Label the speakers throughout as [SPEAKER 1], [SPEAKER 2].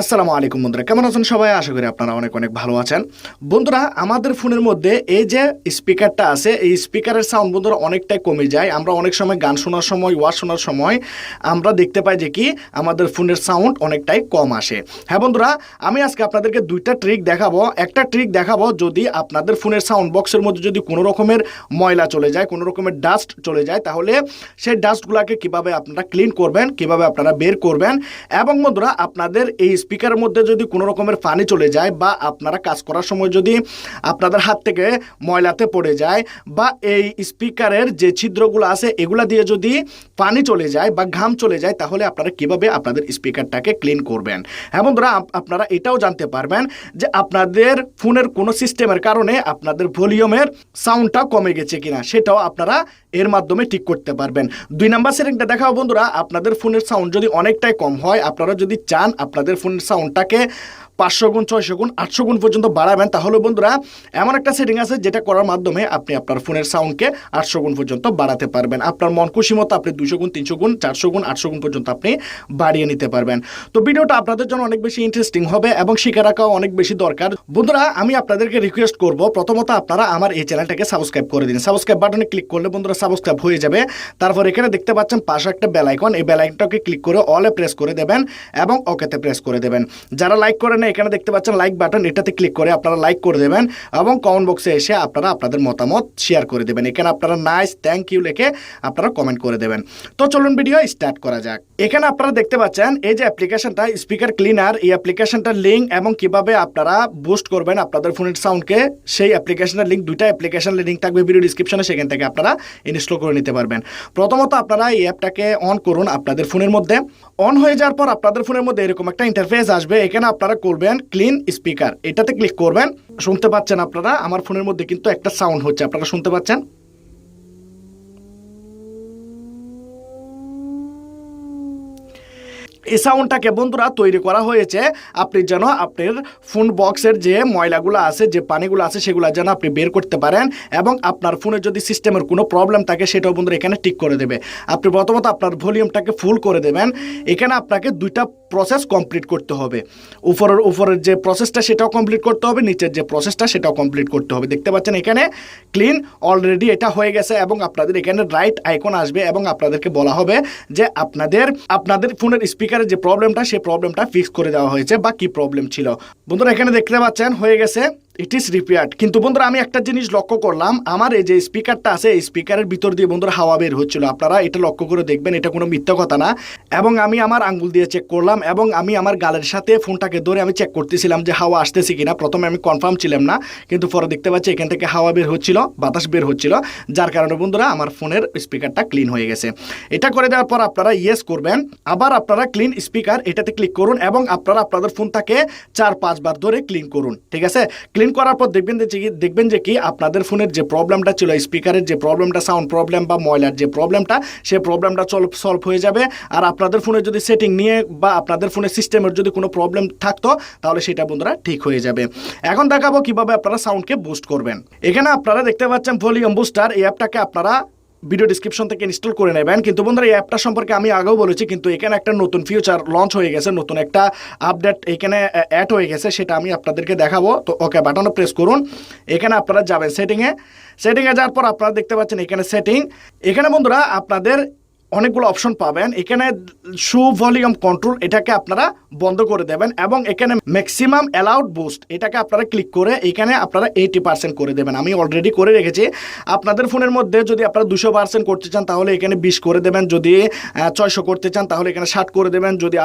[SPEAKER 1] আসসালামু আলাইকুম বন্ধুরা, কেমন আছেন সবাই? আশা করি আপনারা অনেক অনেক ভালো আছেন। বন্ধুরা, আমাদের ফোনের মধ্যে এই যে স্পিকারটা আছে, এই স্পিকারের সাউন্ড বন্ধুরা অনেকটাই কমে যায়। আমরা অনেক সময় গান শোনার সময়, ওয়াজ শোনার সময় আমরা দেখতে পাই যে কি আমাদের ফোনের সাউন্ড অনেকটাই কম আসে। হ্যাঁ বন্ধুরা, আমি আজকে আপনাদেরকে দুইটা ট্রিক দেখাবো। একটা ট্রিক দেখাবো, যদি আপনাদের ফোনের সাউন্ড বক্সের মধ্যে যদি কোনো রকমের ময়লা চলে যায়, কোনো রকমের ডাস্ট চলে যায়, তাহলে সেই ডাস্টগুলোকে কিভাবে আপনারা ক্লিন করবেন, কিভাবে আপনারা বের করবেন। এবং বন্ধুরা, আপনাদের এই স্পিকারের মধ্যে যদি কোনো রকমের পানি চলে যায় বা আপনারা কাজ করার সময় যদি আপনাদের হাত থেকে ময়লাতে পড়ে যায় বা এই স্পিকারের যে ছিদ্রগুলো আছে এগুলা দিয়ে যদি পানি চলে যায় বা ঘাম চলে যায়, তাহলে আপনারা কিভাবে আপনাদের স্পিকারটাকে ক্লিন করবেন। হ্যাঁ বন্ধুরা, আপনারা এটাও জানতে পারবেন যে আপনাদের ফোনের কোনো সিস্টেমের কারণে আপনাদের ভলিউমের সাউন্ডটা কমে গেছে কিনা, সেটাও আপনারা এর মাধ্যমে ঠিক করতে পারবেন। 2 নাম্বার সেটিংটা দেখাও বন্ধুরা, আপনাদের ফোনের সাউন্ড যদি অনেকটাই কম হয়, আপনারা যদি চান আপনাদের ফোনের সাউন্ডটাকে 500 গুণ, 600 গুণ, 800 গুণ পর্যন্ত বাড়াবেন, তাহলে বন্ধুরা এমন একটা সেটিং আছে যেটা করার মাধ্যমে আপনি আপনার ফোনের সাউন্ডকে 800 গুণ পর্যন্ত বাড়াতে পারবেন। আপনার মন খুশি মতো আপনি 200 গুণ, 300 গুণ, 400 গুণ, 800 গুণ পর্যন্ত আপনি বাড়িয়ে নিতে পারবেন। তো ভিডিওটা আপনাদের জন্য অনেক বেশি ইন্টারেস্টিং হবে এবং শিখে রাখাও অনেক বেশি দরকার। বন্ধুরা, আমি আপনাদেরকে রিকোয়েস্ট করব, প্রথমত আপনারা আমার এই চ্যানেলটাকে সাবস্ক্রাইব করে দিন। সাবস্ক্রাইব বাটনে ক্লিক করলে বন্ধুরা সাবস্ক্রাইব হয়ে যাবে। তারপর এখানে দেখতে পাচ্ছেন পাশে একটা বেল আইকন, এই বেল আইকনটাকে ক্লিক করে অলে প্রেস করে দেবেন এবং ওকেতে প্রেস করে দেবেন। যারা লাইক করেন, এখানে দেখতে পাচ্ছেন লাইক বাটন, এটাতে ক্লিক করে আপনারা লাইক করে দেবেন এবং কমেন্ট বক্সে এসে আপনারা আপনাদের মতামত শেয়ার করে দেবেন। এখানে আপনারা নাইস, থ্যাংক ইউ লিখে আপনারা কমেন্ট করে দেবেন। তো চলুন ভিডিও স্টার্ট করা যাক। এখানে আপনারা দেখতে পাচ্ছেন এই যে অ্যাপ্লিকেশনটা স্পিকার ক্লিনার, এই অ্যাপ্লিকেশনটার লিঙ্ক এবং কিভাবে আপনারা বুস্ট করবেন আপনাদের ফোনের সাউন্ডকে, সেই অ্যাপ্লিকেশনের লিঙ্ক, দুইটা অ্যাপ্লিকেশনের লিঙ্ক থাকবে ভিডিও ডিসক্রিপশনে, সেখান থেকে আপনারা ইনস্টল করে নিতে পারবেন। প্রথমত আপনারা এই অ্যাপটাকে অন করুন আপনাদের ফোনের মধ্যে। অন হয়ে যাওয়ার পর আপনাদের ফোনের মধ্যে এরকম একটা ইন্টারফেস আসবে। এখানে আপনারা করবেন ক্লিন স্পিকার, এটাতে ক্লিক করবেন। শুনতে পাচ্ছেন আপনারা, আমার ফোনের মধ্যে কিন্তু একটা সাউন্ড হচ্ছে, আপনারা শুনতে পাচ্ছেন। এই সাউন্ডটাকে বন্ধুরা তৈরি করা হয়েছে আপনি যেন আপনার ফোন বক্সের যে ময়লাগুলো আছে, যে পানিগুলো আছে, সেগুলো যেন আপনি বের করতে পারেন এবং আপনার ফোনে যদি সিস্টেমের কোনো প্রবলেম থাকে সেটাও বন্ধুরা এখানে ঠিক করে দেবে। আপনি প্রথমত আপনার ভলিউমটাকে ফুল করে দেবেন। এখানে আপনাকে দুইটা প্রসেস কমপ্লিট করতে হবে। উপরের যে প্রসেসটা সেটাও কমপ্লিট করতে হবে, নিচের যে প্রসেসটা সেটাও কমপ্লিট করতে হবে। দেখতে পাচ্ছেন এখানে ক্লিন অলরেডি এটা হয়ে গেছে এবং আপনাদের এখানে রাইট আইকন আসবে এবং আপনাদেরকে বলা হবে যে আপনাদের ফোনের স্পিকার যে প্রবলেমটা, সেই প্রবলেমটা ফিক্স করে দেওয়া হয়েছে বা কি প্রবলেম ছিল। বন্ধুরা এখানে দেখতে পাচ্ছেন হয়ে গেছে, ইট ইজ রিপেয়ার্ড। কিন্তু বন্ধুরা আমি একটা জিনিস লক্ষ্য করলাম, আমার এই যে স্পিকারটা আছে, এই স্পিকারের ভিতর দিয়ে বন্ধুরা হাওয়া বের হচ্ছিল। আপনারা এটা লক্ষ্য করে দেখবেন, এটা কোনো মিথ্যা কথা না। এবং আমি আমার আঙ্গুল দিয়ে চেক করলাম এবং আমি আমার গালের সাথে ফোনটাকে ধরে আমি চেক করতেছিলাম যে হাওয়া আসতেছে কিনা। প্রথমে আমি কনফার্ম ছিলাম না, কিন্তু পরে দেখতে পাচ্ছি এখান থেকে হাওয়া বের হচ্ছিল, বাতাস বের হচ্ছিল, যার কারণে বন্ধুরা আমার ফোনের স্পিকারটা ক্লিন হয়ে গেছে। এটা করে দেওয়ার পর আপনারা ইয়েস করবেন। আবার আপনারা ক্লিন স্পিকার এটাতে ক্লিক করুন এবং আপনারা আপনাদের ফোনটাকে 4-5 বার ধরে ক্লিন করুন। ঠিক আছে? ক্লিন করার পর দেখবেন যে কি আপনাদের ফোনের যে প্রবলেমটা ছিল, স্পিকারের যে প্রবলেমটা, সাউন্ড প্রবলেম বা ময়লার যে প্রবলেমটা, সেই প্রবলেমটা সলভ হয়ে যাবে। আর আপনাদের ফোনে যদি সেটিং নিয়ে বা আপনাদের ফোনের সিস্টেমের যদি কোনো প্রবলেম থাকতো, তাহলে সেটা বন্ধুরা ঠিক হয়ে যাবে। এখন দেখাবো কিভাবে আপনারা সাউন্ডকে বুস্ট করবেন। এখানে আপনারা দেখতে পাচ্ছেন ভলিউম বুস্টার, এই অ্যাপটাকে আপনারা ভিডিও ডিসক্রিপশন থেকে ইনস্টল করে নেবেন। কিন্তু বন্ধুরা এই অ্যাপটা সম্পর্কে আমি আগেও বলেছি, কিন্তু এখানে একটা নতুন ফিউচার লঞ্চ হয়ে গেছে, নতুন একটা আপডেট এখানে অ্যাড হয়ে গেছে, সেটা আমি আপনাদেরকে দেখাবো। তো ওকে বাটনে প্রেস করুন। এখানে আপনারা যাবেন সেটিংয়ে যাওয়ার পর আপনারা দেখতে পাচ্ছেন এখানে সেটিং। এখানে বন্ধুরা আপনাদের অনেকগুলো অপশন পাবেন। এখানে শো ভলিউম কন্ট্রোল, এটাকে আপনারা বন্ধ করে দেবেন এবং এখানে ম্যাক্সিমাম অ্যালাউড বুস্ট, এটাকে আপনারা ক্লিক করে এখানে আপনারা 80% করে দেবেন। আমি অলরেডি করে রেখেছি। আপনাদের ফোনের মধ্যে যদি আপনারা 200% করতে চান তাহলে এখানে 20 করে দেবেন, যদি 600 করতে চান তাহলে এখানে 60 করে দেবেন, যদি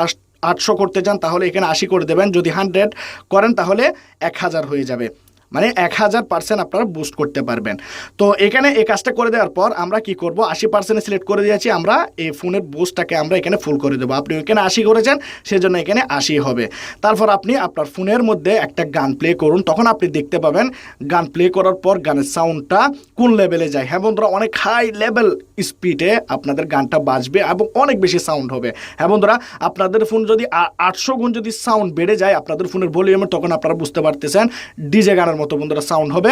[SPEAKER 1] 800 করতে চান তাহলে এখানে 80 করে দেবেন, যদি 100 করেন তাহলে 1000 হয়ে যাবে। মানে 1000% আপনারা বুস্ট করতে পারবেন। তো এখানে এই কাজটা করে দেওয়ার পর আমরা কি করব, 80% সিলেক্ট করে দিয়েছি, আমরা এই ফোনের বুস্টটাকে আমরা এখানে ফুল করে দেবো। আপনি এখানে 80 করেছেন, সেজন্য এখানে 80 হবে। তারপর আপনি আপনার ফোনের মধ্যে একটা গান প্লে করুন, তখন আপনি দেখতে পাবেন গান প্লে করার পর গানের সাউন্ডটা কোন লেভেলে যায়। হ্যাঁ বন্ধুরা, অনেক হাই লেভেল স্পিডে আপনাদের গানটা বাজবে এবং অনেক বেশি সাউন্ড হবে। হ্যাঁ বন্ধুরা, আপনাদের ফোন যদি 800 গুণ যদি সাউন্ড বেড়ে যায় আপনাদের ফোনের ভলিউমে, তখন আপনারা বুঝতে পারতেছেন ডিজে গানের মতো বন্ধুরা সাউন্ড হবে।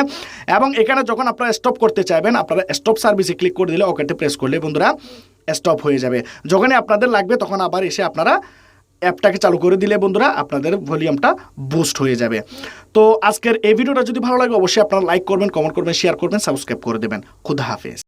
[SPEAKER 1] এবং এখানে যখন আপনারা স্টপ করতে চাইবেন, আপনারা স্টপ সার্ভিসে ক্লিক করে দিলে, ওকেতে প্রেস করলে বন্ধুরা স্টপ হয়ে যাবে। যখনই আপনাদের লাগবে তখন আবার এসে আপনারা অ্যাপটাকে চালু করে দিলে বন্ধুরা আপনাদের ভলিউমটা বুস্ট হয়ে যাবে। তো আজকের এই ভিডিওটা যদি ভালো লাগে অবশ্যই আপনারা লাইক করবেন, কমেন্ট করবেন, শেয়ার করবেন, সাবস্ক্রাইব করে দেবেন। খুদা হাফেজ।